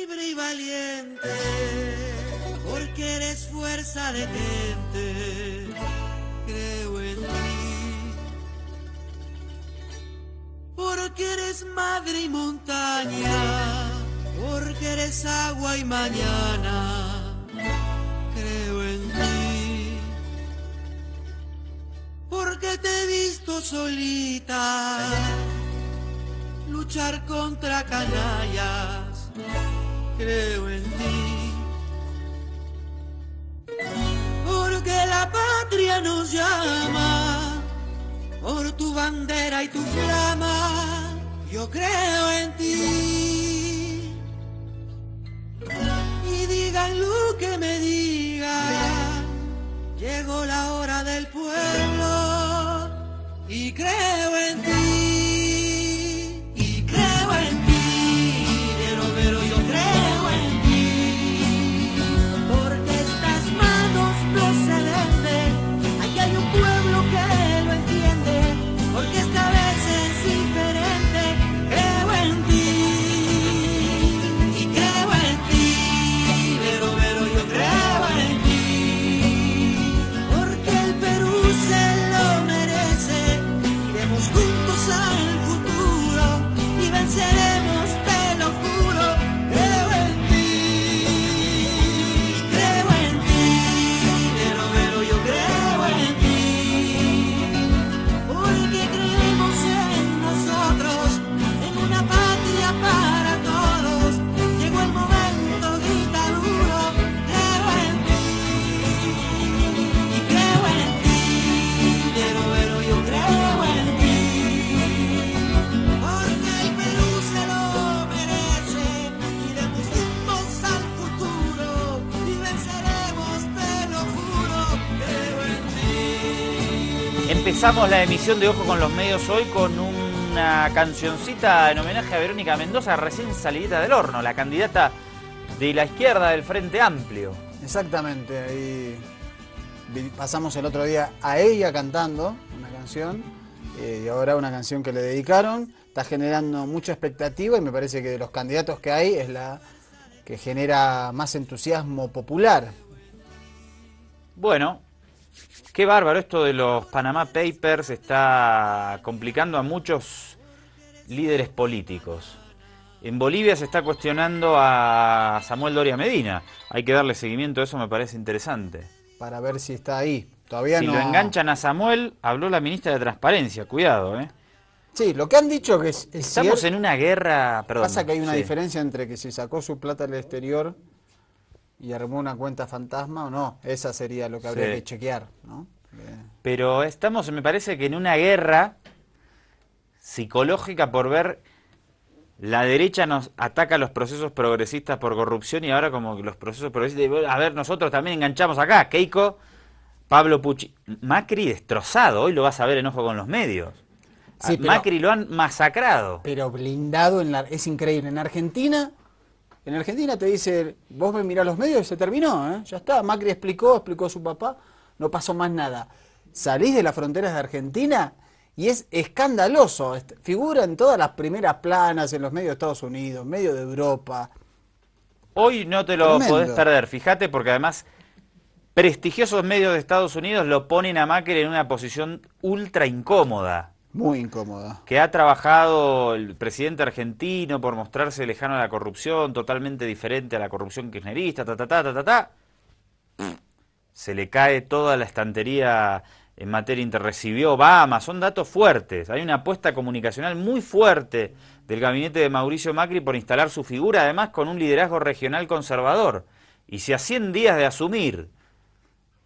libre y valiente, porque eres fuerza de gente, creo en ti. Porque eres madre y montaña, porque eres agua y mañana, creo en ti. Porque te he visto solita luchar contra canallas, creo en ti. Porque la patria nos llama, por tu bandera y tu flama, yo creo en ti. Y digan lo que me digan, llegó la hora del pueblo y creo en ti. Pero yo creo en ti, porque estas manos no se venden, aquí hay un pueblo que lo entiende, porque esta vez es diferente, creo en ti, y creo en ti, pero yo creo en ti, porque el Perú se lo merece, iremos juntos al futuro y venceremos. Empezamos la emisión de Ojo con los Medios hoy con una cancioncita en homenaje a Verónica Mendoza, recién salidita del horno, la candidata de la izquierda del Frente Amplio. Exactamente, ahí pasamos el otro día a ella cantando una canción y ahora una canción que le dedicaron. Está generando mucha expectativa y me parece que de los candidatos que hay es la que genera más entusiasmo popular. Bueno, qué bárbaro esto de los Panama Papers, está complicando a muchos líderes políticos. En Bolivia se está cuestionando a Samuel Doria Medina. Hay que darle seguimiento a eso, me parece interesante. Para ver si está ahí. Todavía si no. Lo enganchan a Samuel, habló la ministra de Transparencia, cuidado, ¿eh? Sí, lo que han dicho que es estamos cierto, en una guerra, perdón. Pasa que hay una diferencia entre que se sacó su plata al exterior y armó una cuenta fantasma o no. Esa sería lo que habría que chequear, ¿no? Pero estamos, me parece que en una guerra psicológica por ver, la derecha nos ataca a los procesos progresistas por corrupción y ahora como que los procesos progresistas, a ver, nosotros también enganchamos acá, Keiko, Pablo Pucci, Macri destrozado, hoy lo vas a ver en Ojo con los Medios. Sí, Macri lo han masacrado. Pero blindado, es increíble, en Argentina te dice, vos me mirás los medios y se terminó, ¿eh? Ya está, Macri explicó su papá, no pasó más nada. Salís de las fronteras de Argentina y es escandaloso, figura en todas las primeras planas, en los medios de Estados Unidos, medios de Europa. Hoy no te lo podés perder, fíjate, porque además prestigiosos medios de Estados Unidos lo ponen a Macri en una posición ultra incómoda. Muy incómoda. Que ha trabajado el presidente argentino por mostrarse lejano a la corrupción, totalmente diferente a la corrupción kirchnerista, se le cae toda la estantería en materia recibió Obama, son datos fuertes. Hay una apuesta comunicacional muy fuerte del gabinete de Mauricio Macri por instalar su figura, además con un liderazgo regional conservador. Y si a 100 días de asumir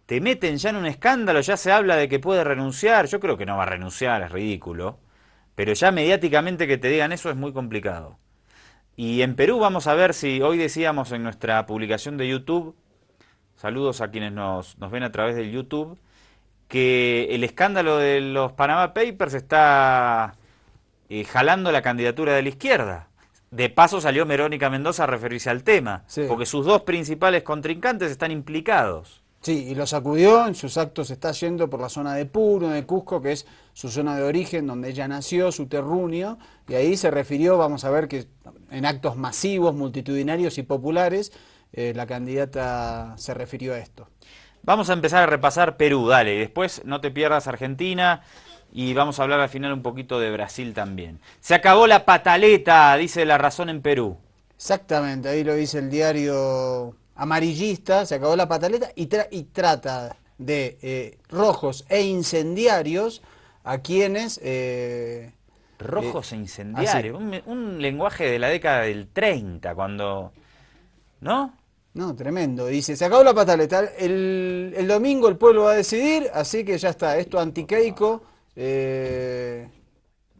te meten ya en un escándalo, ya se habla de que puede renunciar, yo creo que no va a renunciar, es ridículo, pero ya mediáticamente que te digan eso es muy complicado. Y en Perú vamos a ver si, hoy decíamos en nuestra publicación de YouTube, saludos a quienes nos ven a través del YouTube, que el escándalo de los Panama Papers está jalando la candidatura de la izquierda. De paso salió Verónica Mendoza a referirse al tema, porque sus dos principales contrincantes están implicados. Sí, y lo sacudió, en sus actos está yendo por la zona de Puno, de Cusco, que es su zona de origen, donde ella nació, su terruño, y ahí se refirió, vamos a ver que en actos masivos, multitudinarios y populares, la candidata se refirió a esto. Vamos a empezar a repasar Perú, dale, y después no te pierdas Argentina y vamos a hablar al final un poquito de Brasil también. Se acabó la pataleta, dice La Razón en Perú. Exactamente, ahí lo dice el diario amarillista, se acabó la pataleta y trata de rojos e incendiarios a quienes... Rojos e incendiarios, un lenguaje de la década del 30, cuando... ¿No? No, tremendo. Dice, se acabó la pataleta. El domingo el pueblo va a decidir, así que ya está. Esto antiqueico,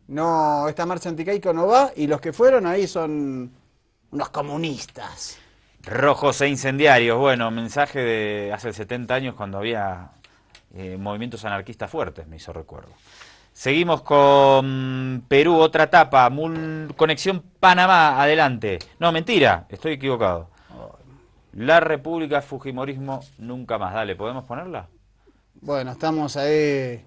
no, esta marcha antiqueico no va, y los que fueron ahí son unos comunistas. Rojos e incendiarios, bueno, mensaje de hace 70 años cuando había movimientos anarquistas fuertes, me hizo recuerdo. Seguimos con Perú, otra etapa, conexión Panamá, adelante. No, mentira, estoy equivocado. La República, Fujimorismo, nunca más. Dale, ¿podemos ponerla? Bueno, estamos ahí.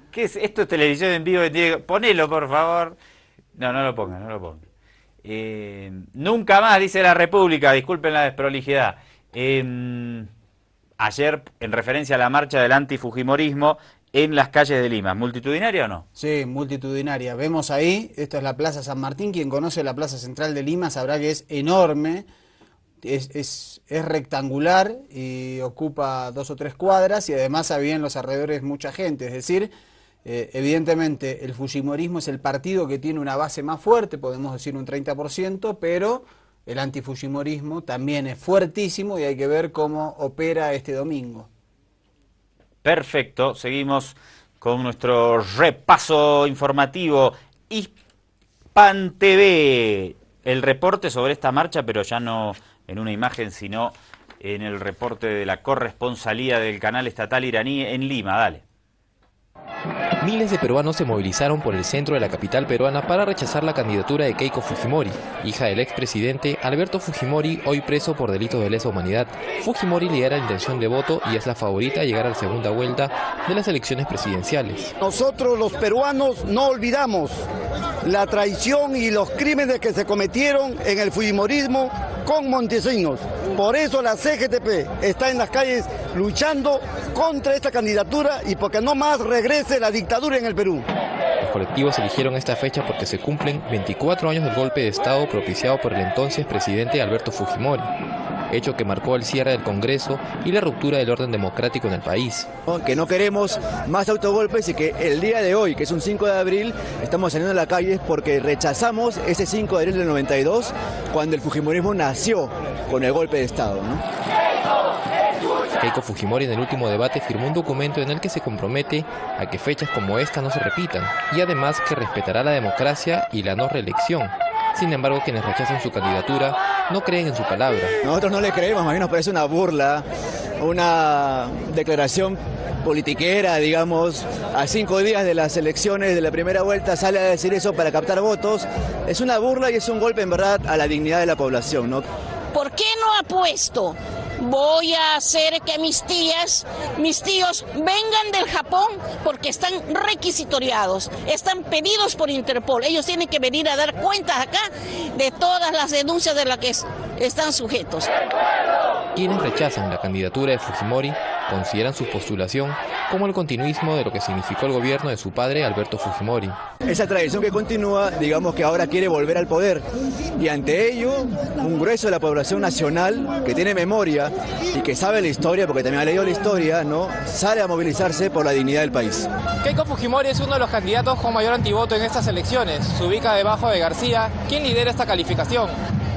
¿Qué es? Esto es televisión en vivo. Ponelo, por favor. No, no lo pongan, no lo pongan. Nunca más, dice La República, disculpen la desprolijidad. Ayer, en referencia a la marcha del antifujimorismo en las calles de Lima. ¿Multitudinaria o no? Sí, multitudinaria. Vemos ahí, esta es la Plaza San Martín. Quien conoce la Plaza Central de Lima sabrá que es enorme, es rectangular y ocupa 2 o 3 cuadras, y además había en los alrededores mucha gente. Es decir, evidentemente el fujimorismo es el partido que tiene una base más fuerte, podemos decir un 30%, pero el antifujimorismo también es fuertísimo y hay que ver cómo opera este domingo. Perfecto, seguimos con nuestro repaso informativo. Hispan TV, el reporte sobre esta marcha, pero ya no en una imagen, sino en el reporte de la corresponsalía del canal estatal iraní en Lima. Dale. Miles de peruanos se movilizaron por el centro de la capital peruana para rechazar la candidatura de Keiko Fujimori, hija del expresidente Alberto Fujimori, hoy preso por delitos de lesa humanidad. Fujimori lidera la intención de voto y es la favorita a llegar a la segunda vuelta de las elecciones presidenciales. Nosotros los peruanos no olvidamos la traición y los crímenes que se cometieron en el fujimorismo con Montesinos. Por eso la CGTP está en las calles luchando contra esta candidatura y porque no más regrese la dictadura en el Perú. Los colectivos eligieron esta fecha porque se cumplen 24 años del golpe de Estado propiciado por el entonces presidente Alberto Fujimori, hecho que marcó el cierre del Congreso y la ruptura del orden democrático en el país. Que no queremos más autogolpes y que el día de hoy, que es un 5 de abril, estamos saliendo a la calle porque rechazamos ese 5 de abril del 92, cuando el fujimorismo nació con el golpe de Estado, ¿no? Keiko Fujimori en el último debate firmó un documento en el que se compromete a que fechas como esta no se repitan y además que respetará la democracia y la no reelección. Sin embargo, quienes rechazan su candidatura no creen en su palabra. Nosotros no le creemos, a mí nos parece una burla, una declaración politiquera, digamos, a 5 días de las elecciones de la primera vuelta sale a decir eso para captar votos. Es una burla y es un golpe en verdad a la dignidad de la población, ¿no? ¿Por qué no apuesto? Voy a hacer que mis tíos vengan del Japón porque están requisitoriados, están pedidos por Interpol. Ellos tienen que venir a dar cuentas acá de todas las denuncias de las que están sujetos. Quienes rechazan la candidatura de Fujimori consideran su postulación como el continuismo de lo que significó el gobierno de su padre Alberto Fujimori. Esa tradición que continúa, digamos que ahora quiere volver al poder y ante ello un grueso de la población nacional que tiene memoria y que sabe la historia, porque también ha leído la historia, ¿no?, sale a movilizarse por la dignidad del país. Keiko Fujimori es uno de los candidatos con mayor antivoto en estas elecciones. Se ubica debajo de García, quien lidera esta calificación.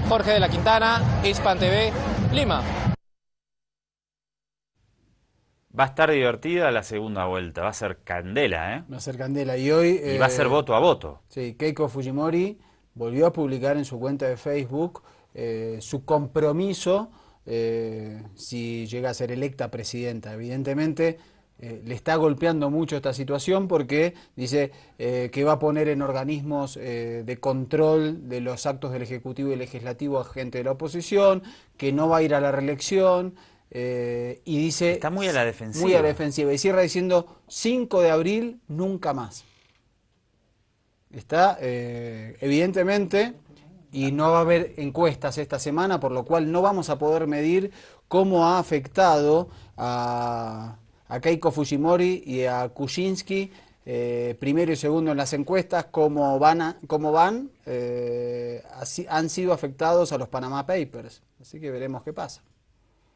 Jorge de la Quintana, Hispan TV, Lima. Va a estar divertida la segunda vuelta, va a ser candela, ¿eh? Va a ser candela y hoy... Y va a ser voto a voto. Sí, Keiko Fujimori volvió a publicar en su cuenta de Facebook su compromiso si llega a ser electa presidenta. Evidentemente le está golpeando mucho esta situación porque dice que va a poner en organismos de control de los actos del Ejecutivo y Legislativo a gente de la oposición, que no va a ir a la reelección. y dice... Está muy a la defensiva. Muy a la defensiva. Y cierra diciendo 5 de abril, nunca más. Está, evidentemente, y no va a haber encuestas esta semana, por lo cual no vamos a poder medir cómo ha afectado a Keiko Fujimori y a Kuczynski, primero y segundo en las encuestas, cómo van, han sido afectados a los Panama Papers. Así que veremos qué pasa.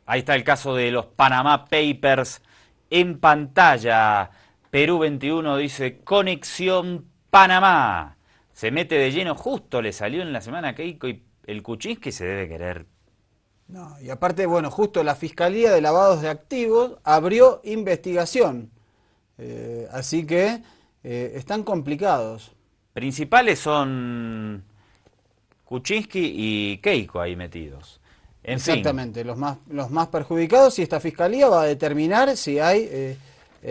Ahí está el caso de los Panama Papers en pantalla. Perú 21 dice, conexión Panamá. Se mete de lleno, justo le salió en la semana a Keiko y el Kuczynski se debe querer. No, y aparte, bueno, justo la Fiscalía de Lavados de Activos abrió investigación. Así que están complicados. Principales son Kuczynski y Keiko ahí metidos. Exactamente, los más perjudicados, y esta Fiscalía va a determinar si hay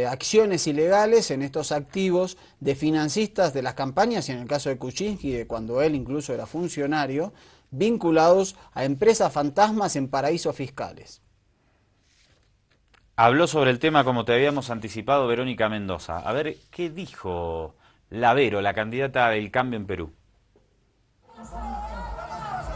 acciones ilegales en estos activos de financistas de las campañas, y en el caso de Kuczynski, de cuando él incluso era funcionario, vinculados a empresas fantasmas en paraísos fiscales. Habló sobre el tema, como te habíamos anticipado, Verónica Mendoza. A ver, ¿qué dijo Lavero, la candidata del cambio en Perú?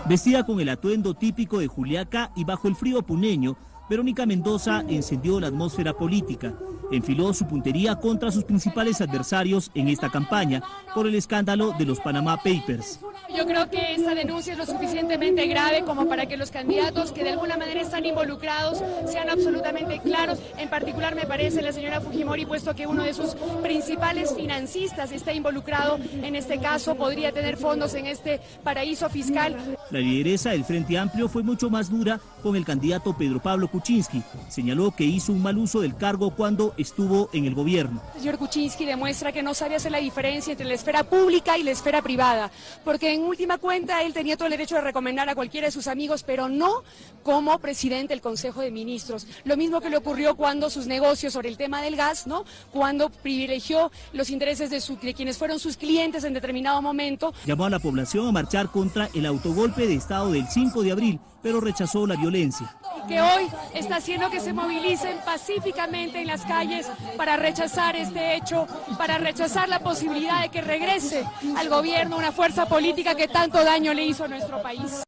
Vestida con el atuendo típico de Juliaca y bajo el frío puneño, Verónica Mendoza encendió la atmósfera política. Enfiló su puntería contra sus principales adversarios en esta campaña por el escándalo de los Panama Papers. Yo creo que esta denuncia es lo suficientemente grave como para que los candidatos que de alguna manera están involucrados sean absolutamente claros. En particular me parece la señora Fujimori, puesto que uno de sus principales financistas está involucrado en este caso, podría tener fondos en este paraíso fiscal. La lideresa del Frente Amplio fue mucho más dura con el candidato Pedro Pablo Kuczynski. Señaló que hizo un mal uso del cargo cuando estuvo en el gobierno. El señor Kuczynski demuestra que no sabe hacer la diferencia entre la esfera pública y la esfera privada, porque en última cuenta él tenía todo el derecho de recomendar a cualquiera de sus amigos, pero no como presidente del Consejo de Ministros. Lo mismo que le ocurrió cuando sus negocios sobre el tema del gas, ¿no? Cuando privilegió los intereses de quienes fueron sus clientes en determinado momento. Llamó a la población a marchar contra el autogolpe de Estado del 5 de abril, pero rechazó la violencia. Que hoy está haciendo que se movilicen pacíficamente en las calles para rechazar este hecho, para rechazar la posibilidad de que regrese al gobierno una fuerza política que tanto daño le hizo a nuestro país.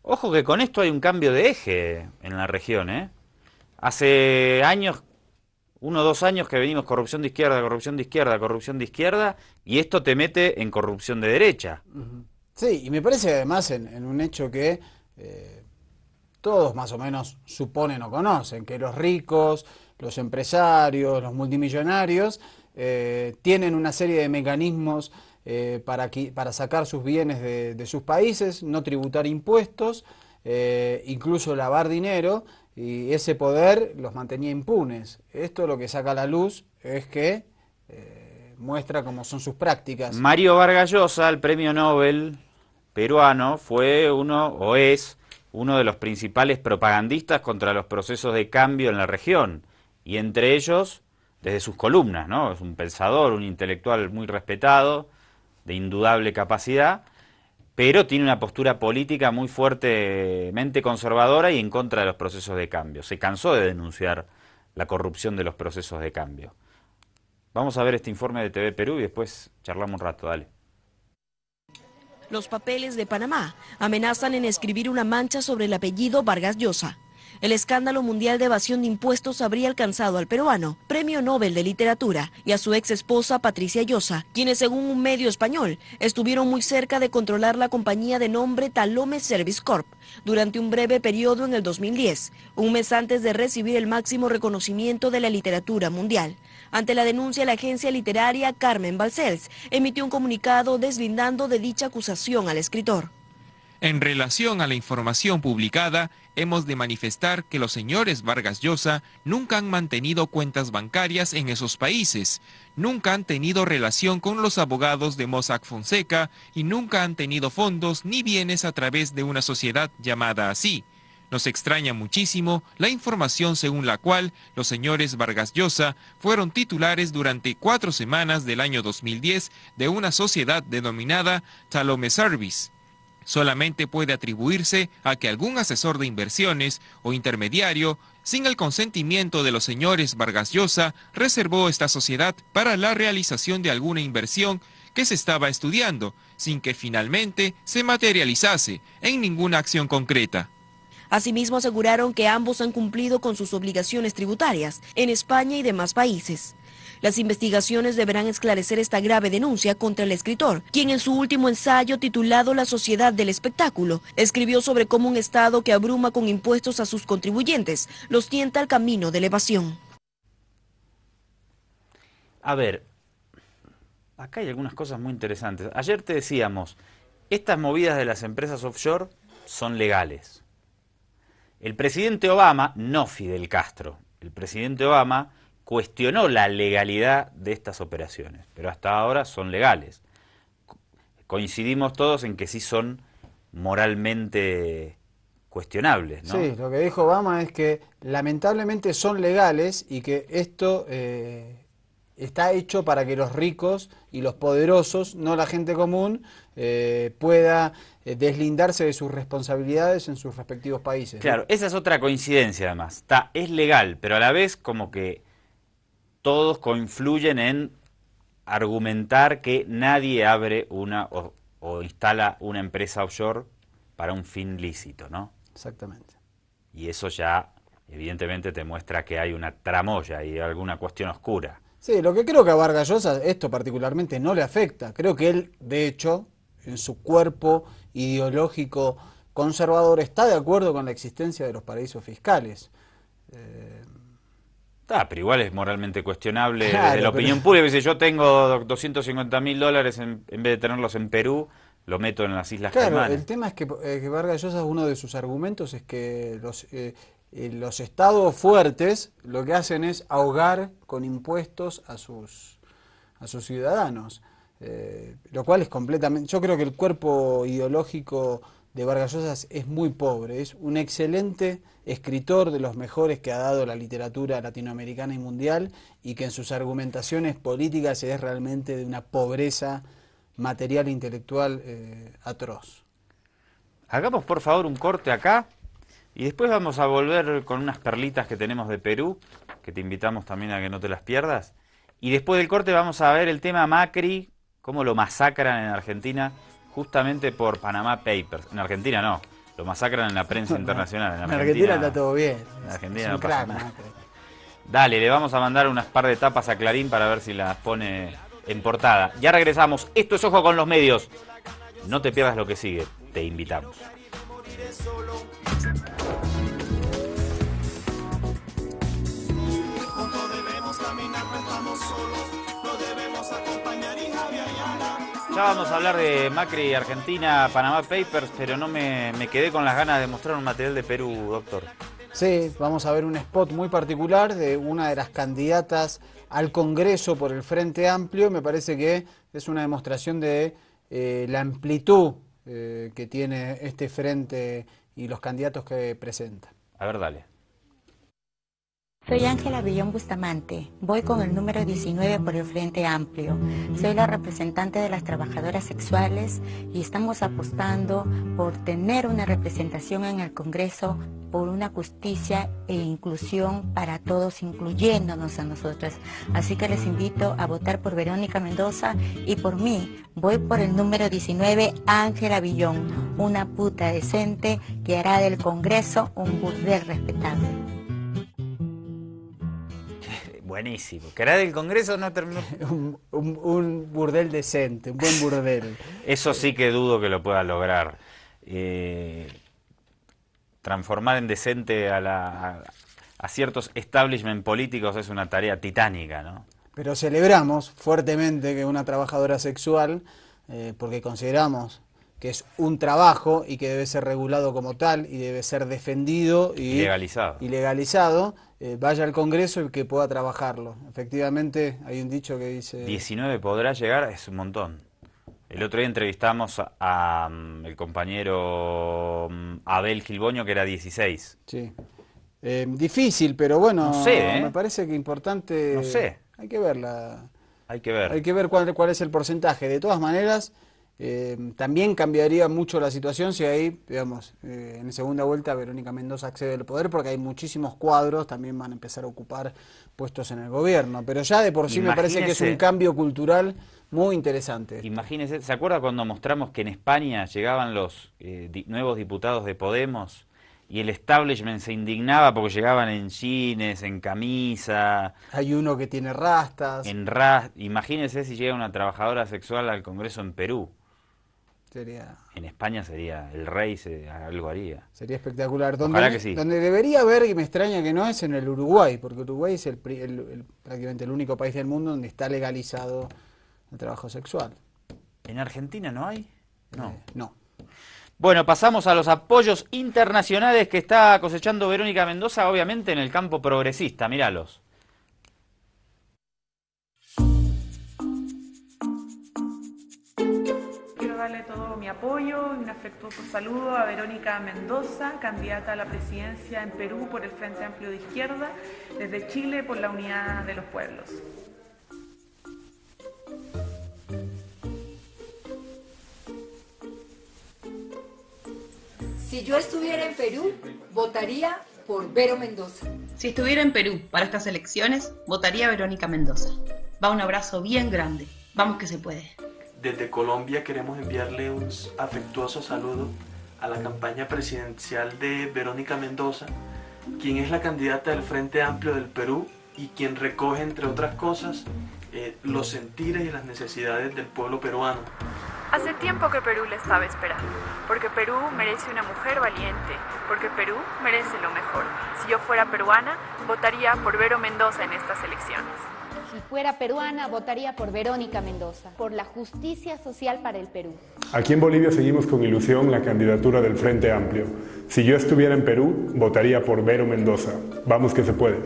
Ojo que con esto hay un cambio de eje en la región, ¿eh? Hace años, 1 o 2 años que venimos corrupción de izquierda, corrupción de izquierda, corrupción de izquierda, y esto te mete en corrupción de derecha. Sí, y me parece además en un hecho que todos más o menos suponen o conocen, que los ricos, los empresarios, los multimillonarios tienen una serie de mecanismos para sacar sus bienes de sus países, no tributar impuestos, incluso lavar dinero, y ese poder los mantenía impunes. Esto lo que saca a la luz es que muestra cómo son sus prácticas. Mario Vargas Llosa, el premio Nobel peruano, fue o es uno de los principales propagandistas contra los procesos de cambio en la región, y entre ellos, desde sus columnas, ¿no? Es un pensador, un intelectual muy respetado, de indudable capacidad, pero tiene una postura política muy fuertemente conservadora y en contra de los procesos de cambio. Se cansó de denunciar la corrupción de los procesos de cambio. Vamos a ver este informe de TV Perú y después charlamos un rato, dale. Los papeles de Panamá amenazan en escribir una mancha sobre el apellido Vargas Llosa. El escándalo mundial de evasión de impuestos habría alcanzado al peruano, premio Nobel de Literatura, y a su ex esposa Patricia Llosa, quienes según un medio español estuvieron muy cerca de controlar la compañía de nombre Talome Service Corp durante un breve periodo en el 2010, un mes antes de recibir el máximo reconocimiento de la literatura mundial. Ante la denuncia, la agencia literaria Carmen Balcells emitió un comunicado deslindando de dicha acusación al escritor. En relación a la información publicada, hemos de manifestar que los señores Vargas Llosa nunca han mantenido cuentas bancarias en esos países, nunca han tenido relación con los abogados de Mossack Fonseca y nunca han tenido fondos ni bienes a través de una sociedad llamada así. Nos extraña muchísimo la información según la cual los señores Vargas Llosa fueron titulares durante 4 semanas del año 2010 de una sociedad denominada Talome Service. solamente puede atribuirse a que algún asesor de inversiones o intermediario, sin el consentimiento de los señores Vargas Llosa, reservó esta sociedad para la realización de alguna inversión que se estaba estudiando, sin que finalmente se materializase en ninguna acción concreta. Asimismo aseguraron que ambos han cumplido con sus obligaciones tributarias en España y demás países. Las investigaciones deberán esclarecer esta grave denuncia contra el escritor, quien en su último ensayo titulado La sociedad del espectáculo, escribió sobre cómo un Estado que abruma con impuestos a sus contribuyentes los tienta al camino de la evasión. A ver, acá hay algunas cosas muy interesantes. Ayer te decíamos, estas movidas de las empresas offshore son legales. El presidente Obama, no Fidel Castro, el presidente Obama cuestionó la legalidad de estas operaciones, pero hasta ahora son legales. Coincidimos todos en que sí son moralmente cuestionables, ¿no? Sí, lo que dijo Obama es que lamentablemente son legales y que esto está hecho para que los ricos y los poderosos, no la gente común, pueda deslindarse de sus responsabilidades en sus respectivos países. Claro, esa es otra coincidencia además. Es legal, pero a la vez como que todos confluyen en argumentar que nadie abre una o instala una empresa offshore para un fin lícito, ¿no? Exactamente. Y eso ya evidentemente te muestra que hay una tramoya y alguna cuestión oscura. Sí, lo que creo que a Vargas Llosa esto particularmente no le afecta. Creo que él, de hecho, en su cuerpo ideológico conservador, está de acuerdo con la existencia de los paraísos fiscales. Pero igual es moralmente cuestionable Claro, desde la opinión pública. Si yo tengo $250.000 en vez de tenerlos en Perú, lo meto en las Islas Claro, Caimán. el tema es que Vargas Llosa, uno de sus argumentos es que los estados fuertes lo que hacen es ahogar con impuestos a sus ciudadanos, lo cual es completamente... Yo creo que el cuerpo ideológico de Vargas Llosa es muy pobre, es un excelente escritor, de los mejores que ha dado la literatura latinoamericana y mundial, y que en sus argumentaciones políticas es realmente de una pobreza material e intelectual atroz. Hagamos por favor un corte acá y después vamos a volver con unas perlitas que tenemos de Perú, que te invitamos también a que no te las pierdas. Y después del corte vamos a ver el tema Macri, cómo lo masacran en Argentina, justamente por Panama Papers. En Argentina no, lo masacran en la prensa internacional. En Argentina está todo bien. En Argentina es no pasa crack, nada. Macri. Dale, le vamos a mandar unas par de tapas a Clarín para ver si las pone en portada. Ya regresamos. Esto es Ojo con los Medios. No te pierdas lo que sigue. Te invitamos. Ya vamos a hablar de Macri, Argentina, Panama Papers, pero no me quedé con las ganas de mostrar un material de Perú, doctor. Sí, vamos a ver un spot muy particular de una de las candidatas al Congreso por el Frente Amplio. Me parece que es una demostración de la amplitud que tiene este frente y los candidatos que presenta. A ver, dale. Soy Ángela Villón Bustamante, voy con el número 19 por el Frente Amplio. Soy la representante de las trabajadoras sexuales y estamos apostando por tener una representación en el Congreso, por una justicia e inclusión para todos, incluyéndonos a nosotras. Así que les invito a votar por Verónica Mendoza y por mí. Voy por el número 19, Ángela Villón, una puta decente que hará del Congreso un burdel respetable. Buenísimo. ¿Que hará del Congreso no terminó? un burdel decente, un buen burdel. Eso sí que dudo que lo pueda lograr. Transformar en decente a ciertos establishment políticos es una tarea titánica, ¿no? Pero celebramos fuertemente que una trabajadora sexual, porque consideramos que es un trabajo y que debe ser regulado como tal y debe ser defendido y legalizado, vaya al Congreso y que pueda trabajarlo. Efectivamente, hay un dicho que dice... 19 podrá llegar, es un montón. El otro día entrevistamos a el compañero Abel Gilboño, que era 16. Sí. Difícil, pero bueno, no sé, me parece que importante... No sé. Hay que verla. Hay que ver. Hay que ver cuál es el porcentaje. De todas maneras, También cambiaría mucho la situación si ahí, digamos, en segunda vuelta Verónica Mendoza accede al poder, porque hay muchísimos cuadros, también van a empezar a ocupar puestos en el gobierno. Pero ya de por sí me parece que es un cambio cultural muy interesante. Imagínese, ¿se acuerda cuando mostramos que en España llegaban los nuevos diputados de Podemos y el establishment se indignaba porque llegaban en jeans, en camisa? Hay uno que tiene rastas. Imagínese si llega una trabajadora sexual al Congreso en Perú. En España sería el rey, algo haría. Sería espectacular. Ojalá que sí. Donde debería haber, y me extraña que no, es en el Uruguay, porque Uruguay es prácticamente el único país del mundo donde está legalizado el trabajo sexual. ¿En Argentina no hay? No. No. Bueno, pasamos a los apoyos internacionales que está cosechando Verónica Mendoza, obviamente en el campo progresista. Míralos. Darle todo mi apoyo y un afectuoso saludo a Verónica Mendoza, candidata a la presidencia en Perú por el Frente Amplio de Izquierda, desde Chile por la Unidad de los Pueblos. Si yo estuviera en Perú, votaría por Vero Mendoza. Si estuviera en Perú para estas elecciones, votaría a Verónica Mendoza. Va un abrazo bien grande. Vamos que se puede. Desde Colombia queremos enviarle un afectuoso saludo a la campaña presidencial de Verónica Mendoza, quien es la candidata del Frente Amplio del Perú y quien recoge, entre otras cosas, los sentires y las necesidades del pueblo peruano. Hace tiempo que Perú le estaba esperando, porque Perú merece una mujer valiente, porque Perú merece lo mejor. Si yo fuera peruana, votaría por Vero Mendoza en estas elecciones. Si fuera peruana, votaría por Verónica Mendoza, por la justicia social para el Perú. Aquí en Bolivia seguimos con ilusión la candidatura del Frente Amplio. Si yo estuviera en Perú, votaría por Vero Mendoza. Vamos que se puede.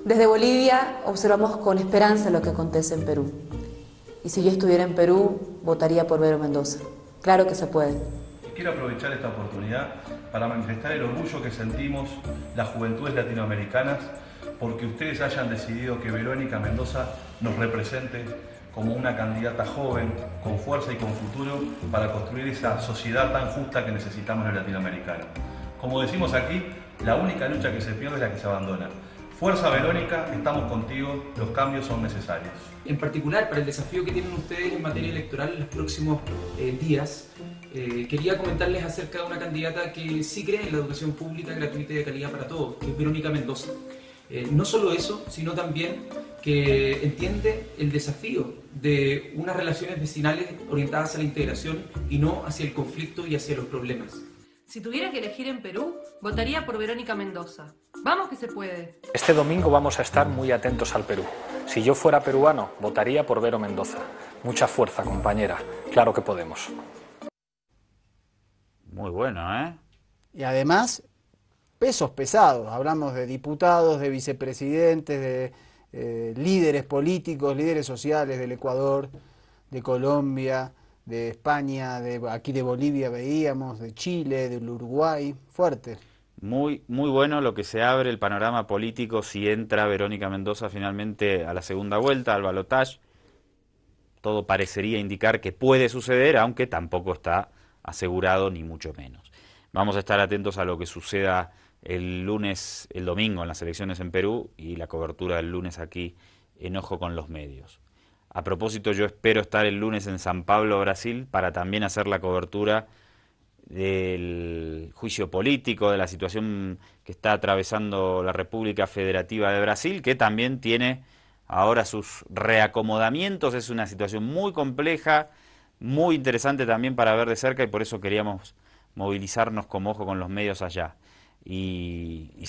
Desde Bolivia observamos con esperanza lo que acontece en Perú. Y si yo estuviera en Perú, votaría por Vero Mendoza. Claro que se puede. Quiero aprovechar esta oportunidad para manifestar el orgullo que sentimos las juventudes latinoamericanas porque ustedes hayan decidido que Verónica Mendoza nos represente como una candidata joven, con fuerza y con futuro, para construir esa sociedad tan justa que necesitamos los latinoamericanos. Como decimos aquí, la única lucha que se pierde es la que se abandona. Fuerza Verónica, estamos contigo, los cambios son necesarios. En particular, para el desafío que tienen ustedes en materia electoral en los próximos días, quería comentarles acerca de una candidata que sí cree en la educación pública gratuita y de calidad para todos, que es Verónica Mendoza. No solo eso, sino también que entiende el desafío de unas relaciones vecinales orientadas a la integración y no hacia el conflicto y hacia los problemas. Si tuviera que elegir en Perú, votaría por Verónica Mendoza. Vamos que se puede. Este domingo vamos a estar muy atentos al Perú. Si yo fuera peruano, votaría por Vero Mendoza. Mucha fuerza, compañera. Claro que podemos. Muy bueno, ¿eh? Y además, pesos pesados. Hablamos de diputados, de vicepresidentes, de líderes políticos, líderes sociales del Ecuador, de Colombia, de España, aquí de Bolivia veíamos, de Chile, del Uruguay, fuerte. Muy bueno lo que se abre el panorama político si entra Verónica Mendoza finalmente a la segunda vuelta, al balotaje. Todo parecería indicar que puede suceder, aunque tampoco está asegurado ni mucho menos. Vamos a estar atentos a lo que suceda el domingo en las elecciones en Perú y la cobertura del lunes aquí en Ojo con los Medios. A propósito, yo espero estar el lunes en San Pablo, Brasil, para también hacer la cobertura del juicio político, de la situación que está atravesando la República Federativa de Brasil, que también tiene ahora sus reacomodamientos. Es una situación muy compleja, muy interesante también para ver de cerca, y por eso queríamos movilizarnos como Ojo con los Medios allá.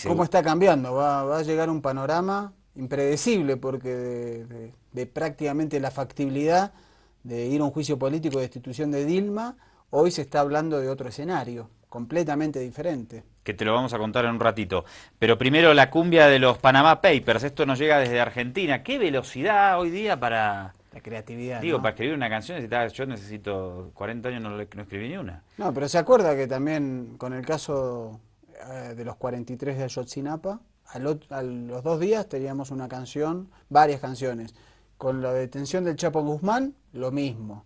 ¿Cómo está cambiando? Va a llegar un panorama impredecible, porque de prácticamente la factibilidad de ir a un juicio político de destitución de Dilma, hoy se está hablando de otro escenario, completamente diferente. Que te lo vamos a contar en un ratito. Pero primero la cumbia de los Panama Papers. Esto nos llega desde Argentina. ¿Qué velocidad hoy día para... La creatividad, Digo, ¿no? Para escribir una canción yo necesito 40 años, no escribí ni una. No, pero se acuerda que también con el caso de los 43 de Ayotzinapa, a los 2 días teníamos una canción, varias canciones. Con la detención del Chapo Guzmán, lo mismo.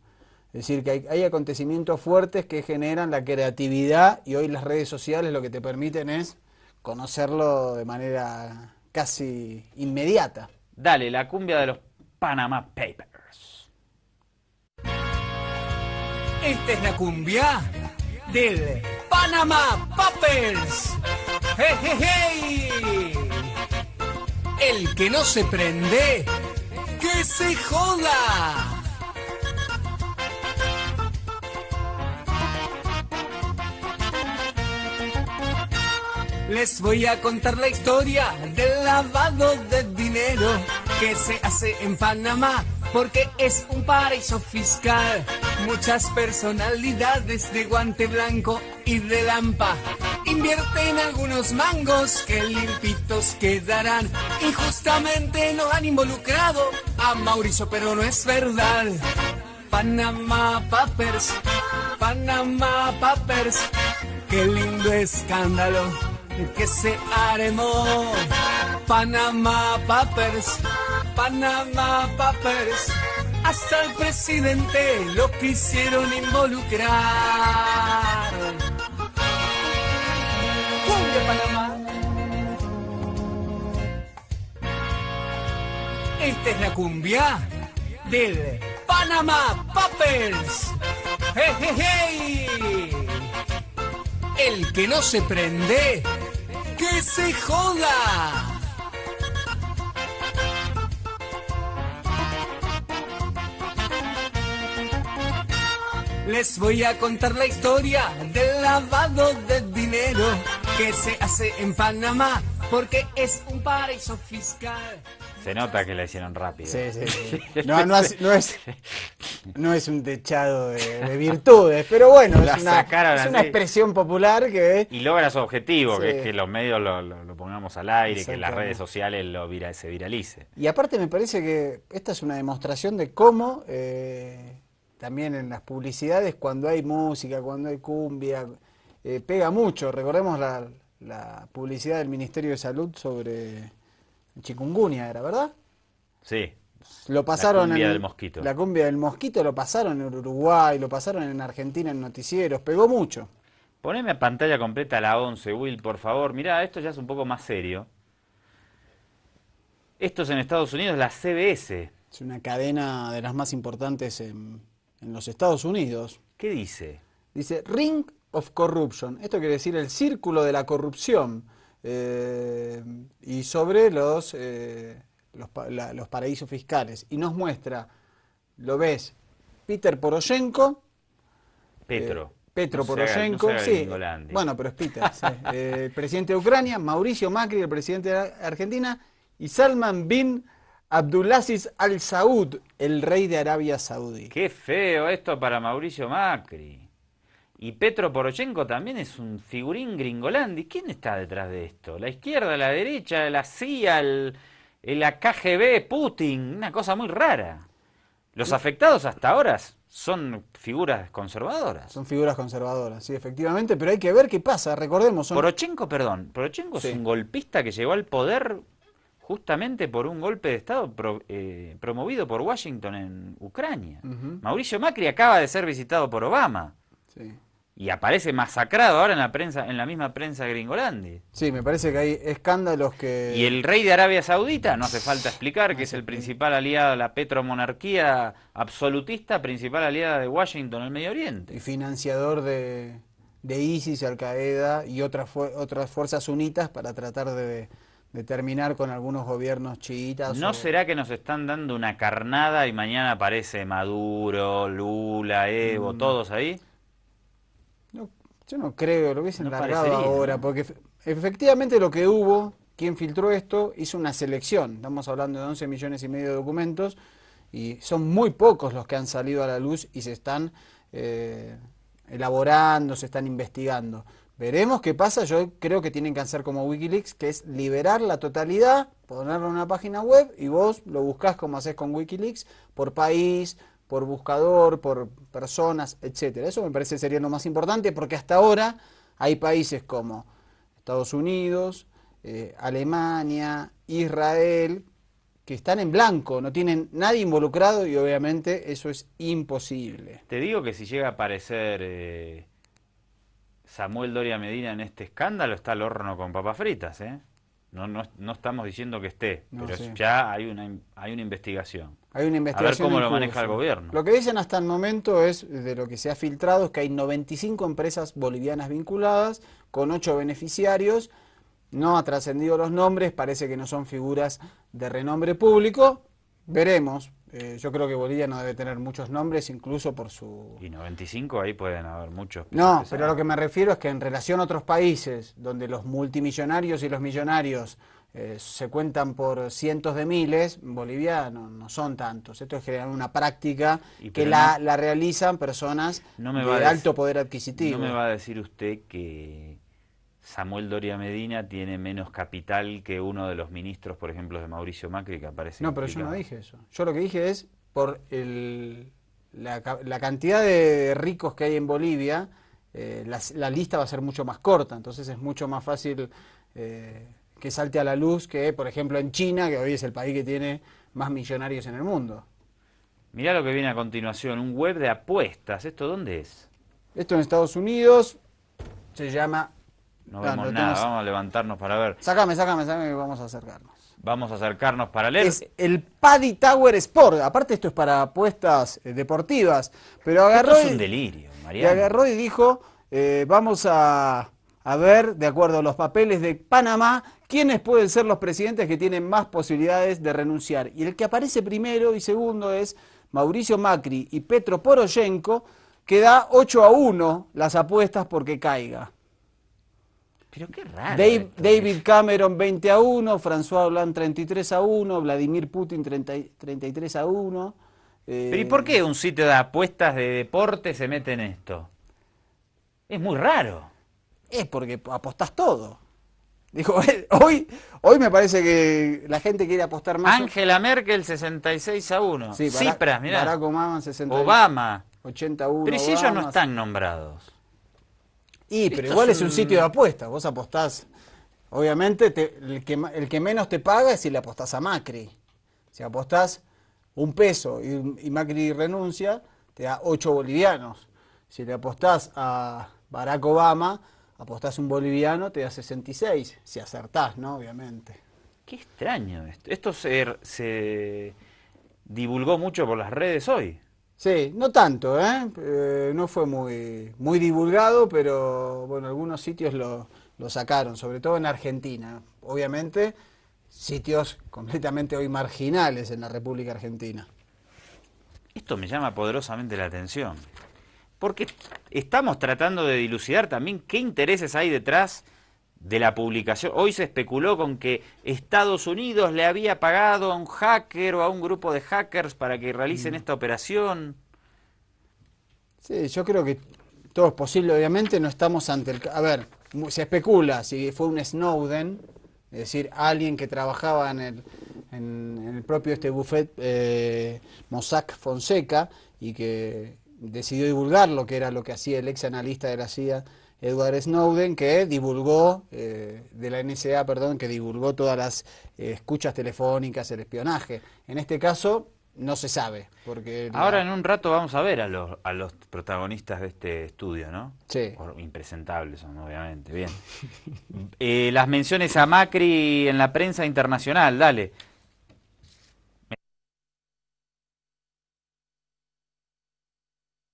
Es decir, que hay acontecimientos fuertes que generan la creatividad y hoy las redes sociales lo que te permiten es conocerlo de manera casi inmediata. Dale, la cumbia de los Panama Papers. Esta es la cumbia del Panama Papers. ¡Hey, hey, hey! El que no se prende, ¡que se joda! Les voy a contar la historia del lavado de dinero que se hace en Panamá, porque es un paraíso fiscal. Muchas personalidades de guante blanco y de lampa invierten algunos mangos que limpitos quedarán. Injustamente nos han involucrado a Mauricio, pero no es verdad. Panama Papers, Panama Papers, qué lindo escándalo que se armó. Panama Papers, Panama Papers, hasta el presidente lo quisieron involucrar. ¡Cumbia Panamá! Esta es la cumbia del Panama Papers. ¡Hey, hey, hey! El que no se prende, ¡que se joda! Les voy a contar la historia del lavado de dinero que se hace en Panamá, porque es un paraíso fiscal. Se nota que la hicieron rápido. Sí, sí, sí. No es un techado de virtudes, pero bueno, es una expresión popular que... Y logra su objetivo, Sí. que es que los medios lo pongamos al aire, que las redes sociales se viralice. Y aparte me parece que esta es una demostración de cómo también en las publicidades, cuando hay música, cuando hay cumbia, pega mucho. Recordemos la publicidad del Ministerio de Salud sobre chikungunya, ¿era verdad? Sí. Lo pasaron la cumbia del mosquito. La cumbia del mosquito lo pasaron en Uruguay, lo pasaron en Argentina en noticieros, pegó mucho. Poneme a pantalla completa la 11, Will, por favor. Mirá, esto ya es un poco más serio. Esto es en Estados Unidos, la CBS. Es una cadena de las más importantes en los Estados Unidos. ¿Qué dice? Dice Ring of Corruption. Esto quiere decir el círculo de la corrupción. Y sobre los paraísos fiscales. Y nos muestra, lo ves, Peter Poroshenko. Petro Poroshenko, sí. Bueno, pero es Peter. Sí. El presidente de Ucrania, Mauricio Macri, el presidente de Argentina, y Salman bin Abdulaziz Al Saud, el rey de Arabia Saudí. Qué feo esto para Mauricio Macri. Y Petro Poroshenko también es un figurín gringolandi. ¿Quién está detrás de esto? ¿La izquierda, la derecha, la CIA, la KGB, Putin? Una cosa muy rara. Los afectados hasta ahora son figuras conservadoras. Son figuras conservadoras, sí, efectivamente, pero hay que ver qué pasa. Recordemos... Poroshenko es un golpista que llegó al poder justamente por un golpe de Estado promovido por Washington en Ucrania. Mauricio Macri acaba de ser visitado por Obama. Sí. Y aparece masacrado ahora en la misma prensa gringolandi. Sí, me parece que hay escándalos que... Y el rey de Arabia Saudita, no hace falta explicar, que es el principal aliado de la petromonarquía absolutista, principal aliada de Washington en el Medio Oriente. Y financiador de ISIS, Al-Qaeda y otras fuerzas sunitas para tratar de terminar con algunos gobiernos chiitas. ¿No será que nos están dando una carnada y mañana aparece Maduro, Lula, Evo, todos ahí? Yo no creo, lo hubiesen largado ahora, porque efectivamente lo que hubo, quien filtró esto, hizo una selección. Estamos hablando de 11 millones y medio de documentos y son muy pocos los que han salido a la luz y se están elaborando, se están investigando. Veremos qué pasa. Yo creo que tienen que hacer como Wikileaks, que es liberar la totalidad, ponerlo en una página web y vos lo buscás como haces con Wikileaks, por país, por buscador, por personas, etcétera. Eso me parece sería lo más importante, porque hasta ahora hay países como Estados Unidos, Alemania, Israel, que están en blanco, no tienen nadie involucrado y obviamente eso es imposible. Te digo que si llega a aparecer Samuel Doria Medina en este escándalo, está al horno con papas fritas, ¿eh? No estamos diciendo que esté, No, pero sí. ya hay una investigación. Hay una investigación. A ver cómo en lo curso. maneja el gobierno. Lo que dicen hasta el momento es, de lo que se ha filtrado, es que hay 95 empresas bolivianas vinculadas, con 8 beneficiarios. No ha trascendido los nombres, parece que no son figuras de renombre público. Veremos. Yo creo que Bolivia no debe tener muchos nombres, incluso por su... Y 95 ahí pueden haber muchos. No, pero a lo que me refiero es que en relación a otros países, donde los multimillonarios y los millonarios se cuentan por cientos de miles, Bolivia no son tantos. Esto es generar una práctica que la realizan personas de alto poder adquisitivo. No me va a decir usted que Samuel Doria Medina tiene menos capital que uno de los ministros, por ejemplo, de Mauricio Macri, que aparece. No, pero yo no dije eso. Yo lo que dije es, por la cantidad de ricos que hay en Bolivia, la lista va a ser mucho más corta, entonces es mucho más fácil que salte a la luz que, por ejemplo, en China, que hoy es el país que tiene más millonarios en el mundo. Mirá lo que viene a continuación, un web de apuestas. ¿Esto dónde es? Esto en Estados Unidos se llama... No vemos nada, vamos a levantarnos para ver. Sácame, que vamos a acercarnos. Vamos a acercarnos para leer. Es el Paddy Tower Sport. Aparte esto es para apuestas deportivas. Pero agarró... Esto es un delirio, Mariano. Y agarró y dijo, vamos a ver, de acuerdo a los papeles de Panamá, quiénes pueden ser los presidentes que tienen más posibilidades de renunciar. Y el que aparece primero y segundo es Mauricio Macri y Petro Poroshenko, que da 8-1 las apuestas porque caiga. Pero qué raro. David Cameron 20-1, François Hollande 33-1, Vladimir Putin 33-1. Pero ¿y por qué un sitio de apuestas de deporte se mete en esto? Es muy raro. Es porque apostás todo. Dijo, hoy me parece que la gente quiere apostar más. Angela Merkel 66-1. Sí, Cipras, mirá. Barack Obama 60. Obama 81. Pero si ellos no están nombrados. Pero igual es un sitio de apuestas. Vos apostás. Obviamente el que menos te paga es si le apostás a Macri. Si apostás un peso y Macri renuncia, te da 8 bolivianos. Si le apostás a Barack Obama, apostás un boliviano, te da 66. Si acertás, ¿no? Obviamente. Qué extraño esto. Esto se divulgó mucho por las redes hoy. Sí, no tanto, no fue muy divulgado, pero bueno, algunos sitios lo sacaron, sobre todo en Argentina. Obviamente, sitios completamente hoy marginales en la República Argentina. Esto me llama poderosamente la atención, porque estamos tratando de dilucidar también qué intereses hay detrás de la publicación. Hoy se especuló con que Estados Unidos le había pagado a un hacker o a un grupo de hackers para que realicen esta operación. Sí, yo creo que todo es posible. Obviamente no estamos ante el... A ver, se especula si fue un Snowden, es decir, alguien que trabajaba en el propio buffet Mossack Fonseca y que decidió divulgar lo que era lo que hacía el ex analista de la CIA, Edward Snowden, que divulgó, de la NSA, perdón, que divulgó todas las escuchas telefónicas, el espionaje. En este caso, no se sabe. Porque ahora en un rato vamos a ver a los protagonistas de este estudio, ¿no? Sí. Impresentables son, obviamente. Bien. Las menciones a Macri en la prensa internacional, dale.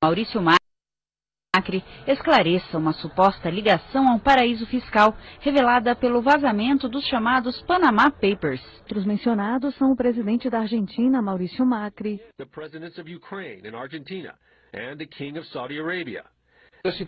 Maurício Macri esclareça uma suposta ligação a um paraíso fiscal revelada pelo vazamento dos chamados Panama Papers. Entre os mencionados são o presidente da Argentina, Maurício Macri, the presidents of Ukraine and Argentina, and the king of Saudi Arabia.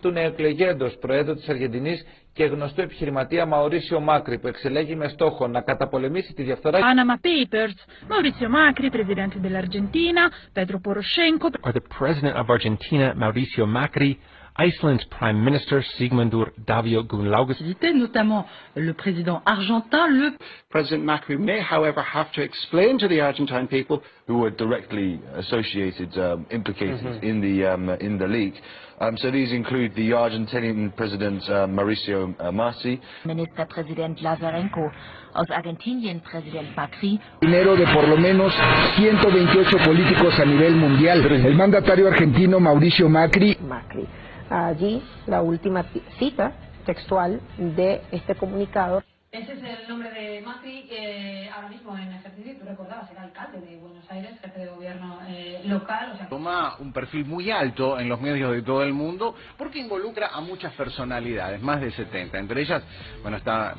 Του νεοεκλεγέντος Προέδρου της Αργεντινής και γνωστού επιχειρηματία Μαουρίσιο Μάκρη, που εξελέγει με στόχο να καταπολεμήσει τη διαφθορά. Panama Papers, Maurício Macri, presidente dell'Argentina, Petro Poroshenko. Or the president of Argentina, Mauricio Macri, Iceland's Prime Minister Sigmundur Davíð Gunnlaugsson. Notamment le président argentin, President Macri may, however, have to explain to the Argentine people who were directly associated, implicated in the leak. So these include the Argentinian President Mauricio Macri, Ministerpräsident Lazarenko, aus Argentinien Präsident Macri. Dinero de por lo menos 128 políticos a nivel mundial. El mandatario argentino Mauricio Macri. Allí la última cita textual de este comunicado. Ese es el nombre de Macri, ahora mismo en ejercicio, tú recordabas, era alcalde de Buenos Aires, jefe de gobierno local. O sea, toma un perfil muy alto en los medios de todo el mundo porque involucra a muchas personalidades, más de 70. Entre ellas, bueno, está...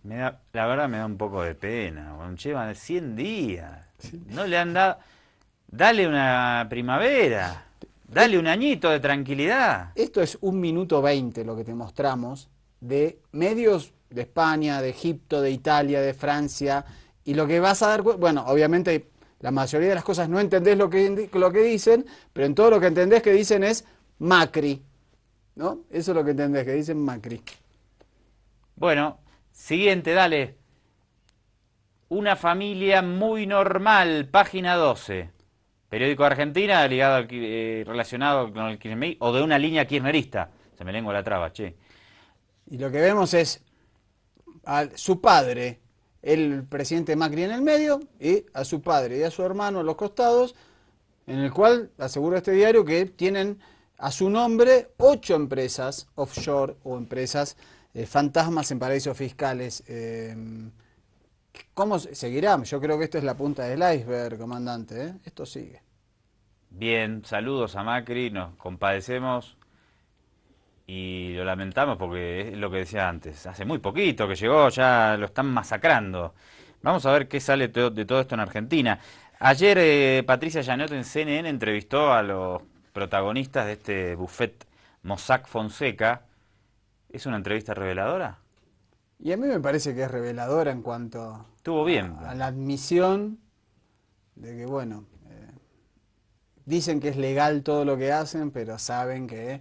La verdad me da un poco de pena, bueno, llevan 100 días, no le han dado... Dale una primavera, dale un añito de tranquilidad. Esto es 1 minuto 20 lo que te mostramos de medios de España, de Egipto, de Italia, de Francia, y lo que vas a dar, bueno, obviamente la mayoría de las cosas no entendés lo que dicen, pero en todo lo que entendés que dicen es Macri, ¿no? Eso es lo que entendés, que dicen Macri. Bueno, siguiente, dale. Una familia muy normal, página 12. Periódico de Argentina, ligado al, relacionado con el kirchnerismo, o de una línea kirchnerista. Se me lengua la traba, che. Y lo que vemos es a su padre, el presidente Macri en el medio, y a su padre y a su hermano a los costados, en el cual asegura este diario que tienen a su nombre 8 empresas offshore o empresas fantasmas en paraísos fiscales. ¿Cómo seguirá? Yo creo que esto es la punta del iceberg, comandante, ¿eh? Esto sigue. Bien, saludos a Macri, nos compadecemos y lo lamentamos porque es lo que decía antes. Hace muy poquito que llegó, ya lo están masacrando. Vamos a ver qué sale de todo esto en Argentina. Ayer Patricia Yanot en CNN entrevistó a los protagonistas de este buffet Mossack Fonseca. ¿Es una entrevista reveladora? Y a mí me parece que es reveladora en cuanto Estuvo bien. A la admisión de que, bueno, dicen que es legal todo lo que hacen, pero saben que...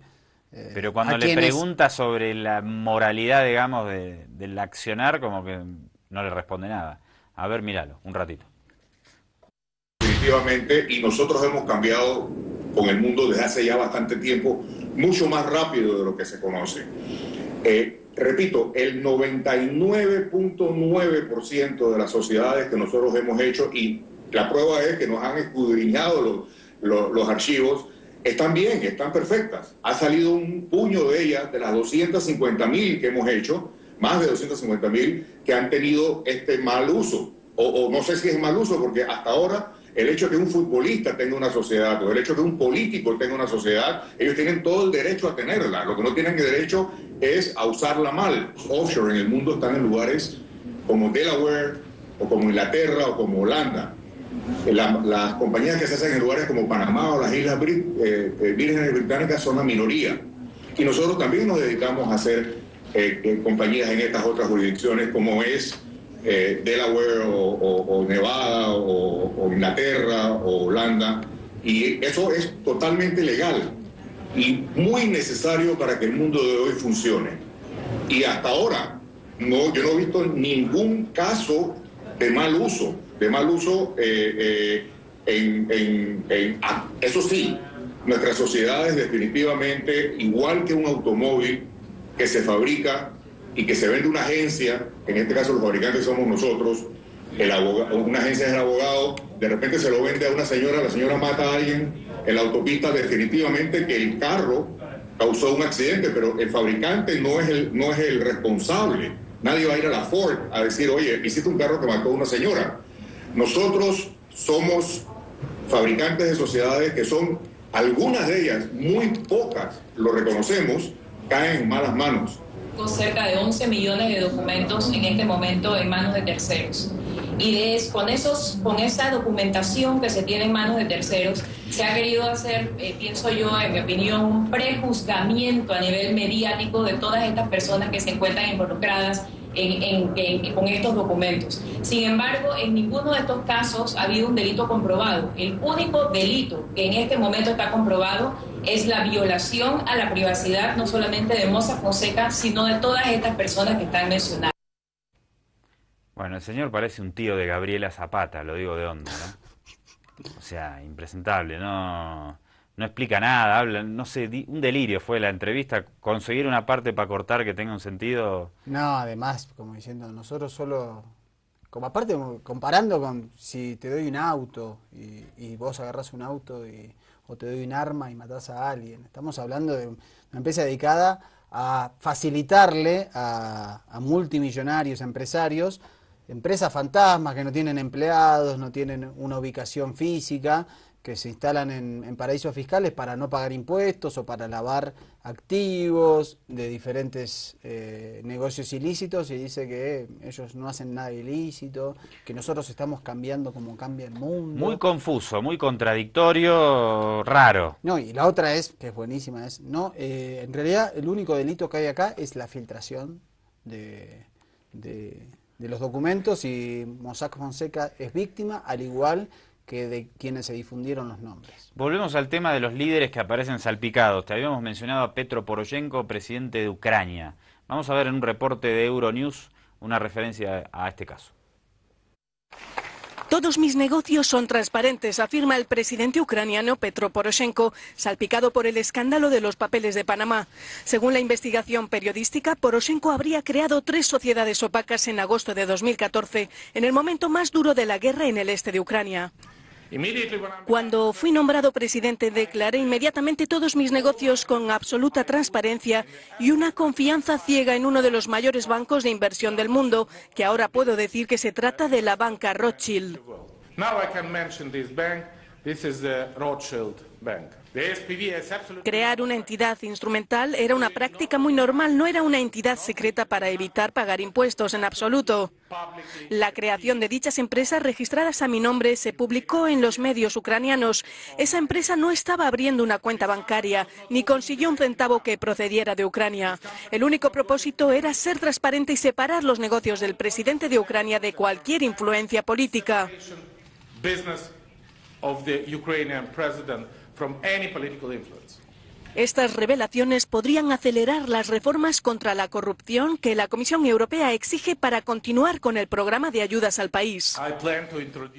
pero cuando le pregunta sobre la moralidad, digamos, del accionar, como que no le responde nada. A ver, míralo, un ratito. Definitivamente, y nosotros hemos cambiado con el mundo desde hace ya bastante tiempo, mucho más rápido de lo que se conoce. Repito, el 99.9% de las sociedades que nosotros hemos hecho, y la prueba es que nos han escudriñado los archivos, están bien, están perfectas. Ha salido un puño de ellas, de las 250.000 que hemos hecho, más de 250.000, que han tenido este mal uso. O no sé si es mal uso, porque hasta ahora el hecho de que un futbolista tenga una sociedad, o el hecho de que un político tenga una sociedad, ellos tienen todo el derecho a tenerla. Lo que no tienen el derecho es a usarla mal. Offshore en el mundo están en lugares como Delaware, o como Inglaterra, o como Holanda. Las compañías que se hacen en lugares como Panamá o las Islas Vírgenes Británicas son la minoría. Y nosotros también nos dedicamos a hacer compañías en estas otras jurisdicciones, como es Delaware o Nevada o Inglaterra o Holanda, y eso es totalmente legal y muy necesario para que el mundo de hoy funcione. Y hasta ahora yo no he visto ningún caso de mal uso. Eso sí, nuestras sociedades definitivamente, igual que un automóvil que se fabrica y que se vende una agencia, en este caso los fabricantes somos nosotros, una agencia es el abogado, de repente se lo vende a una señora, la señora mata a alguien en la autopista, definitivamente que el carro causó un accidente, pero el fabricante no es el responsable. Nadie va a ir a la Ford a decir, oye, hiciste un carro que mató a una señora. Nosotros somos fabricantes de sociedades que son, algunas de ellas, muy pocas, lo reconocemos, caen en malas manos. Cerca de 11 millones de documentos en este momento en manos de terceros. Y con esa documentación que se tiene en manos de terceros, se ha querido hacer, pienso yo, en mi opinión, un prejuzgamiento a nivel mediático de todas estas personas que se encuentran involucradas con estos documentos. Sin embargo, en ninguno de estos casos ha habido un delito comprobado. El único delito que en este momento está comprobado es la violación a la privacidad no solamente de Mossack Fonseca, sino de todas estas personas que están mencionadas. Bueno, el señor parece un tío de Gabriela Zapata, lo digo de onda, ¿no? O sea, impresentable, no explica nada, habla, no sé, un delirio fue la entrevista, conseguir una parte para cortar que tenga un sentido. No, además, como diciendo, nosotros solo, como aparte, comparando con si te doy un auto y vos agarrás un auto o te doy un arma y matás a alguien. Estamos hablando de una empresa dedicada a facilitarle a multimillonarios, empresarios, empresas fantasmas que no tienen empleados, no tienen una ubicación física, que se instalan en paraísos fiscales para no pagar impuestos o para lavar activos de diferentes negocios ilícitos, y dice que ellos no hacen nada ilícito, que nosotros estamos cambiando como cambia el mundo. Muy confuso, muy contradictorio, raro. No, y la otra es, que es buenísima, es no en realidad el único delito que hay acá es la filtración de los documentos, y Mossack Fonseca es víctima, al igual que de quienes se difundieron los nombres. Volvemos al tema de los líderes que aparecen salpicados. Te habíamos mencionado a Petro Poroshenko, presidente de Ucrania. Vamos a ver en un reporte de Euronews una referencia a este caso. Todos mis negocios son transparentes, afirma el presidente ucraniano Petro Poroshenko, salpicado por el escándalo de los papeles de Panamá. Según la investigación periodística, Poroshenko habría creado 3 sociedades opacas en agosto de 2014, en el momento más duro de la guerra en el este de Ucrania. Cuando fui nombrado presidente, declaré inmediatamente todos mis negocios con absoluta transparencia y una confianza ciega en uno de los mayores bancos de inversión del mundo, que ahora puedo decir que se trata de la banca Rothschild. Crear una entidad instrumental era una práctica muy normal, no era una entidad secreta para evitar pagar impuestos en absoluto. La creación de dichas empresas registradas a mi nombre se publicó en los medios ucranianos. Esa empresa no estaba abriendo una cuenta bancaria, ni consiguió un centavo que procediera de Ucrania. El único propósito era ser transparente y separar los negocios del presidente de Ucrania de cualquier influencia política. Estas revelaciones podrían acelerar las reformas contra la corrupción que la Comisión Europea exige para continuar con el programa de ayudas al país.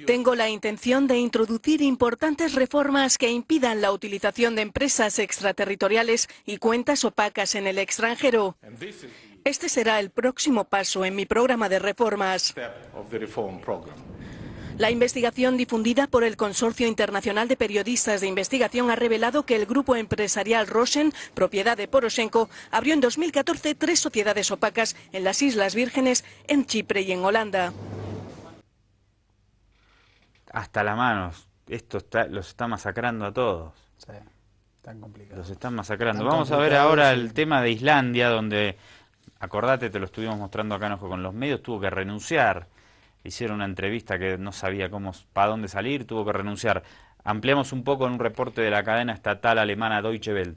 Tengo la intención de introducir importantes reformas que impidan la utilización de empresas extraterritoriales y cuentas opacas en el extranjero. Este será el próximo paso en mi programa de reformas. La investigación difundida por el Consorcio Internacional de Periodistas de Investigación ha revelado que el grupo empresarial Rosen, propiedad de Poroshenko, abrió en 2014 3 sociedades opacas en las Islas Vírgenes, en Chipre y en Holanda. Hasta las manos. Esto los está masacrando a todos. Sí, tan complicado. Los están masacrando. Vamos a ver ahora el tema de Islandia, donde, acordate, te lo estuvimos mostrando acá en Ojo con los Medios, tuvo que renunciar. Hicieron una entrevista que no sabía para dónde salir, tuvo que renunciar. Ampliamos un poco en un reporte de la cadena estatal alemana Deutsche Welle.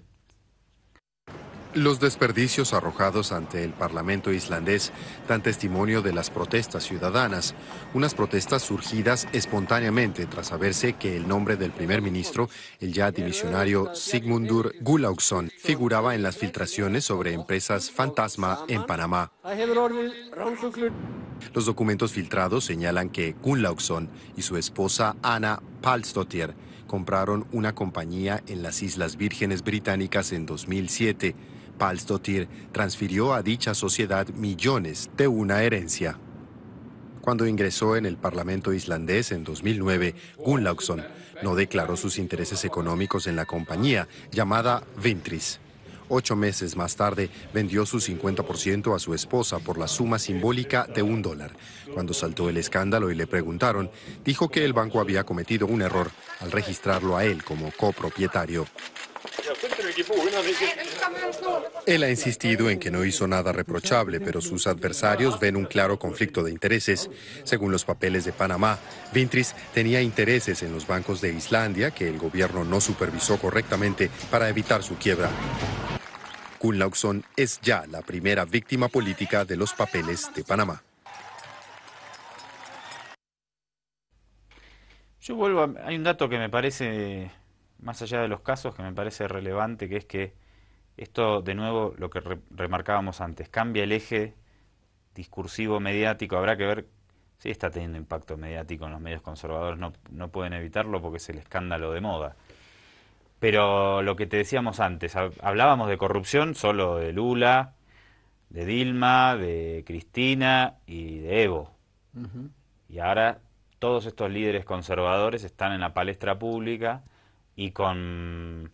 Los desperdicios arrojados ante el Parlamento islandés dan testimonio de las protestas ciudadanas, unas protestas surgidas espontáneamente tras saberse que el nombre del primer ministro, el ya dimisionario Sigmundur Gunnlaugsson, figuraba en las filtraciones sobre empresas fantasma en Panamá. Los documentos filtrados señalan que Gunnlaugsson y su esposa Anna Palsdottir compraron una compañía en las Islas Vírgenes Británicas en 2007. Palsdottir transfirió a dicha sociedad millones de una herencia. Cuando ingresó en el Parlamento islandés en 2009, Gunnlaugsson no declaró sus intereses económicos en la compañía llamada Vintris. 8 meses más tarde vendió su 50% a su esposa por la suma simbólica de $1. Cuando saltó el escándalo y le preguntaron, dijo que el banco había cometido un error al registrarlo a él como copropietario. Él ha insistido en que no hizo nada reprochable, pero sus adversarios ven un claro conflicto de intereses. Según los papeles de Panamá, Vintris tenía intereses en los bancos de Islandia que el gobierno no supervisó correctamente para evitar su quiebra. Gunnlaugsson es ya la primera víctima política de los papeles de Panamá. Yo hay un dato que me parece más allá de los casos, que me parece relevante, que es que esto, de nuevo, lo que remarcábamos antes, cambia el eje discursivo mediático. Habrá que ver si está teniendo impacto mediático en los medios conservadores, no pueden evitarlo porque es el escándalo de moda. Pero lo que te decíamos antes, hablábamos de corrupción solo de Lula, de Dilma, de Cristina y de Evo. Y ahora todos estos líderes conservadores están en la palestra pública y con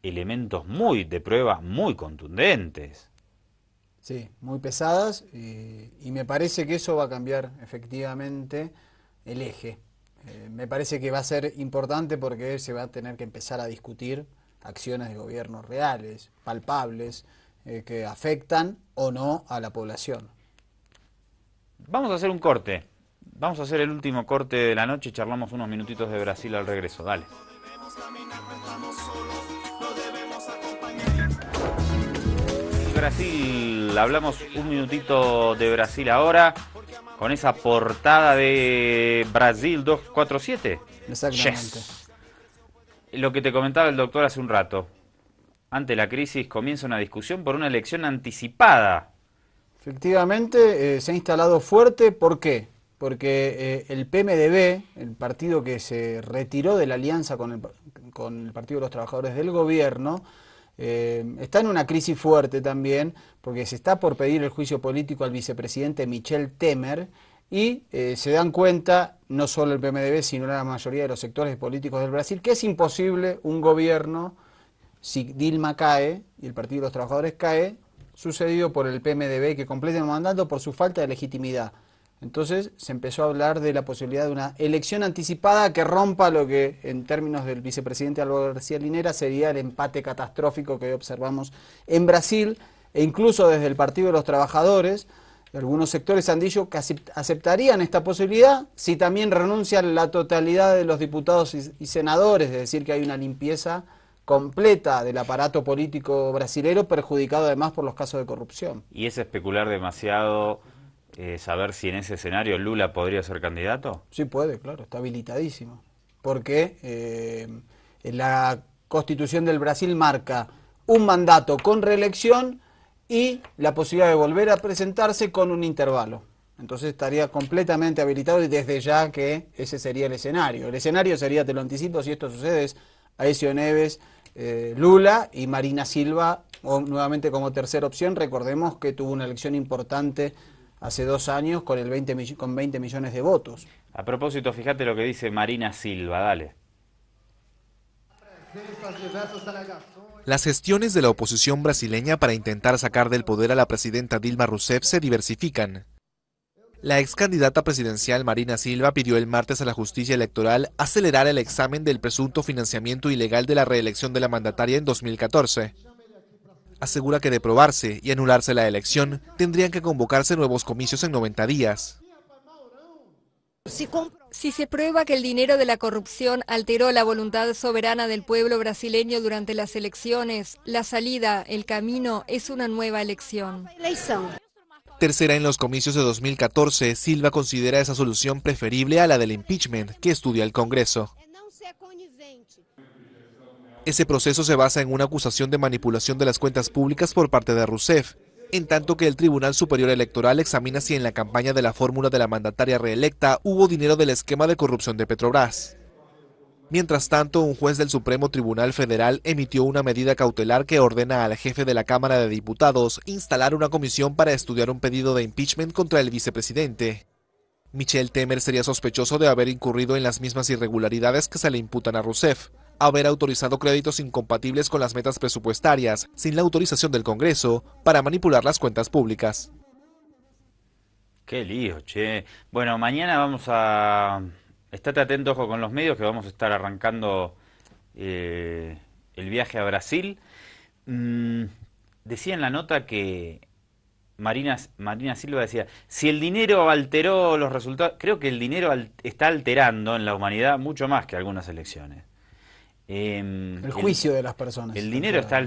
elementos de prueba muy contundentes. Sí, muy pesadas, y me parece que eso va a cambiar efectivamente el eje. Me parece que va a ser importante porque se va a tener que empezar a discutir acciones de gobierno reales, palpables, que afectan o no a la población. Vamos a hacer un corte. Vamos a hacer el último corte de la noche y charlamos unos minutitos de Brasil al regreso. Dale. Brasil, hablamos un minutito de Brasil ahora, con esa portada de Brasil 247. Exactamente. Yes. Lo que te comentaba el doctor hace un rato. Ante la crisis comienza una discusión por una elección anticipada. Efectivamente, se ha instalado fuerte. ¿Por qué? Porque el PMDB, el partido que se retiró de la alianza con el Partido de los Trabajadores del Gobierno, está en una crisis fuerte también, porque se está por pedir el juicio político al vicepresidente Michel Temer, y se dan cuenta, no solo el PMDB, sino la mayoría de los sectores políticos del Brasil, que es imposible un gobierno, si Dilma cae y el Partido de los Trabajadores cae, sucedido por el PMDB, que complete el mandato por su falta de legitimidad. Entonces se empezó a hablar de la posibilidad de una elección anticipada que rompa lo que en términos del vicepresidente Álvaro García Linera sería el empate catastrófico que observamos en Brasil, e incluso desde el Partido de los Trabajadores algunos sectores han dicho que aceptarían esta posibilidad si también renuncian la totalidad de los diputados y senadores, es decir, que hay una limpieza completa del aparato político brasilero, perjudicado además por los casos de corrupción. ¿Y es especular demasiado saber si en ese escenario Lula podría ser candidato? Sí puede, claro, está habilitadísimo. Porque la Constitución del Brasil marca un mandato con reelección y la posibilidad de volver a presentarse con un intervalo. Entonces estaría completamente habilitado, y desde ya que ese sería el escenario. El escenario sería, te lo anticipo, si esto sucede, es Aécio Neves, Lula y Marina Silva nuevamente como tercera opción. Recordemos que tuvo una elección importante hace 2 años con 20 millones de votos. A propósito, fíjate lo que dice Marina Silva, dale. Las gestiones de la oposición brasileña para intentar sacar del poder a la presidenta Dilma Rousseff se diversifican. La ex candidata presidencial Marina Silva pidió el martes a la justicia electoral acelerar el examen del presunto financiamiento ilegal de la reelección de la mandataria en 2014. Asegura que de probarse y anularse la elección, tendrían que convocarse nuevos comicios en 90 días. Si se prueba que el dinero de la corrupción alteró la voluntad soberana del pueblo brasileño durante las elecciones, la salida, el camino, es una nueva elección. Tercera en los comicios de 2014, Silva considera esa solución preferible a la del impeachment que estudia el Congreso. Ese proceso se basa en una acusación de manipulación de las cuentas públicas por parte de Rousseff, en tanto que el Tribunal Superior Electoral examina si en la campaña de la fórmula de la mandataria reelecta hubo dinero del esquema de corrupción de Petrobras. Mientras tanto, un juez del Supremo Tribunal Federal emitió una medida cautelar que ordena al jefe de la Cámara de Diputados instalar una comisión para estudiar un pedido de impeachment contra el vicepresidente. Michel Temer sería sospechoso de haber incurrido en las mismas irregularidades que se le imputan a Rousseff, haber autorizado créditos incompatibles con las metas presupuestarias, sin la autorización del Congreso, para manipular las cuentas públicas. Qué lío, che. Bueno, mañana vamos a... Estate atento, ojo con los medios, que vamos a estar arrancando el viaje a Brasil. Decía en la nota que Marina Silva decía, si el dinero alteró los resultados, creo que el dinero está alterando en la humanidad mucho más que algunas elecciones. El juicio de las personas. El dinero está ha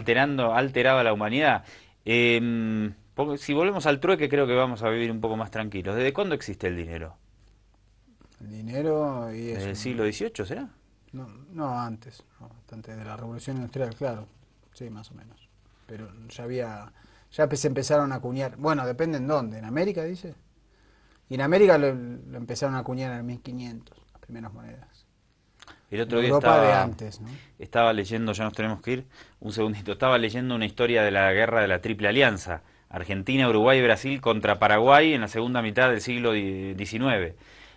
alterado a la humanidad. Porque si volvemos al trueque, creo que vamos a vivir un poco más tranquilos. ¿Desde cuándo existe el dinero? El dinero... ¿Desde el siglo XVIII será? No, antes de la Revolución Industrial, claro. Sí, más o menos. Pero ya se empezaron a acuñar. Bueno, depende en dónde. ¿En América, dice? Y en América lo empezaron a acuñar en el 1500, las primeras monedas. El otro día Europa de antes, ¿no? Estaba leyendo, ya nos tenemos que ir, un segundito, estaba leyendo una historia de la guerra de la Triple Alianza, Argentina, Uruguay y Brasil contra Paraguay en la segunda mitad del siglo XIX.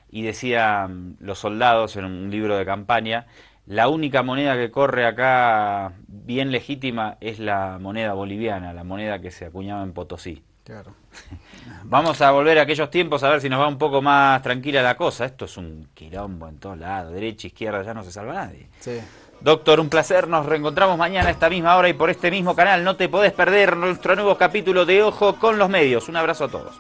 Y decían los soldados en un libro de campaña, la única moneda que corre acá bien legítima es la moneda boliviana, la moneda que se acuñaba en Potosí. Claro. Vamos a volver a aquellos tiempos a ver si nos va un poco más tranquila la cosa. Esto es un quilombo en todos lados, derecha, izquierda, ya no se salva nadie. Sí. Doctor, un placer, nos reencontramos mañana a esta misma hora y por este mismo canal. No te podés perder nuestro nuevo capítulo de Ojo con los Medios. Un abrazo a todos.